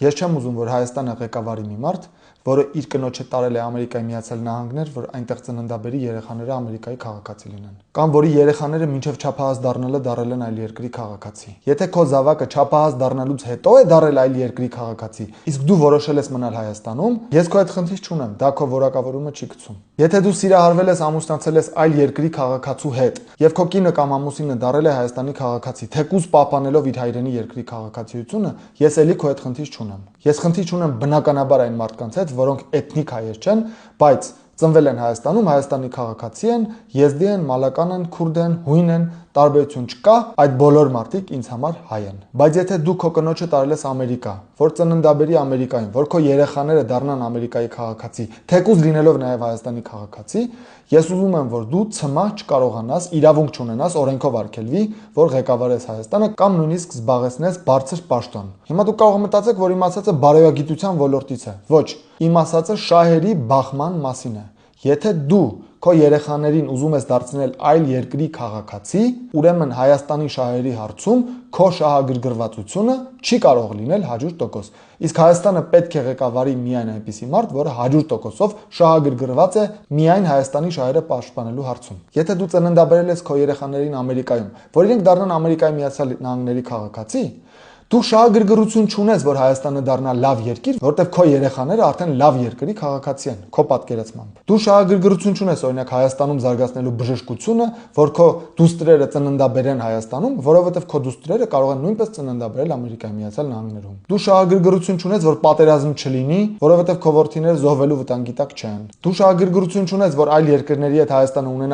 Ես չեմ ուզում, որ Հայաստանը ղեկավարի մի մարդ, որը իր կնոջը տարել է Ամերիկայի Միացյալ Նահանգներ, որ այնտեղ ծննդաբերի երեխաները Ամերիկայի քաղաքացի լինեն, կամ որի երեխաները մինչև չափահաս դառնալը դարել են այլ երկրի քաղաքացի։ Եթե քո զավակը չափահաս դառնալուց հետո է դարել այլ երկրի քաղաքացի, իսկ դու որոշել ես մնալ Հայաստանում, ես քո հետ խնդիր չունեմ, դա քո որակավորումը չի գցում։ Եթե դու սիրահարվել ես, ամուսնացել ես այլ երկրի քաղաքացու հետ, եւ քո կինը կամ ամուսինը դարել է Հայաստանի քաղաքացի, թեկուզ պահպանելով իր հայրենի երկրի քաղաքացիությունը, ես էլի քո հետ խնդիր չունեմ։ Ես խնդիր չունեմ բնականաբար այն մարդկանց հետ, որոնք էթնիկ հայեր չեն, բայց ծնվել են Հայաստանում, Հայաստանի քաղաքացի են, եզդի են, մալական են, քուրդ են, հույն են, տարբերություն չկա, այդ բոլոր մարդիկ ինձ համար հայ են։ Բայց եթե դու քո կնոջը տարել ես Ամերիկա, որ ծննդաբերի Ամերիկային, որ քո երեխաները դառնան Ամերիկայի քաղաքացի, թեկուզ լինելով նաև Հայաստանի քաղաքացի, ես ուզում եմ, որ դու ցմահ չկարողանաս, իրավունք չունենաս օրենքով արգելվի, որ ղեկավարես Հայաստանը կամ նույնիսկ զբաղեցնես բարձր պաշտոն։ Հիմա դուք կարող մտածեք, որ իմ ասածը բարոյագիտության ոլորտից է։ Ոչ, իմ ասածը շահերի բախման մասին է։ Եթե դու քո երեխաներին ուզում ես դարձնել այլ երկրի քաղաքացի, ուրեմն Հայաստանի շահերի հարցում քո շահագրգռվածությունը չի կարող լինել 100%։ Իսկ Հայաստանը պետք է ղեկավարի միայն այնպիսի մարդ, որը 100%-ով շահագրգռված է միայն Հայաստանի շահերը պաշտպանելու հարցում։ Եթե դու ծննդաբերել ես քո երեխաներին Ամերիկայում, որ իրենք դառնան Ամերիկայի Միացյալ Նահանգների քաղաքացի, դու շահագրգռություն չունես, որ Հայաստանը դառնա լավ երկիր, որտեղ քո երեխաները արդեն լավ երկրի քաղաքացի են, քո պատկերացմամբ։ Դու շահագրգռություն չունես, օրինակ Հայաստանում զարգացնելու բժշկությունը, որ քո դուստրերը ծննդաբերեն Հայաստանում, որովհետև քո դուստրերը կարող են նույնպես ծննդաբերել Ամերիկայի Միացյալ Նահանգներում։ Դու շահագրգռություն չունես, որ պատերազմ չլինի, որովհետև քո որդիները զոհվելու վտանգի տակ չեն։ Դու շահագրգռություն չունես, որ այլ երկրների հետ Հայաստանը ունենա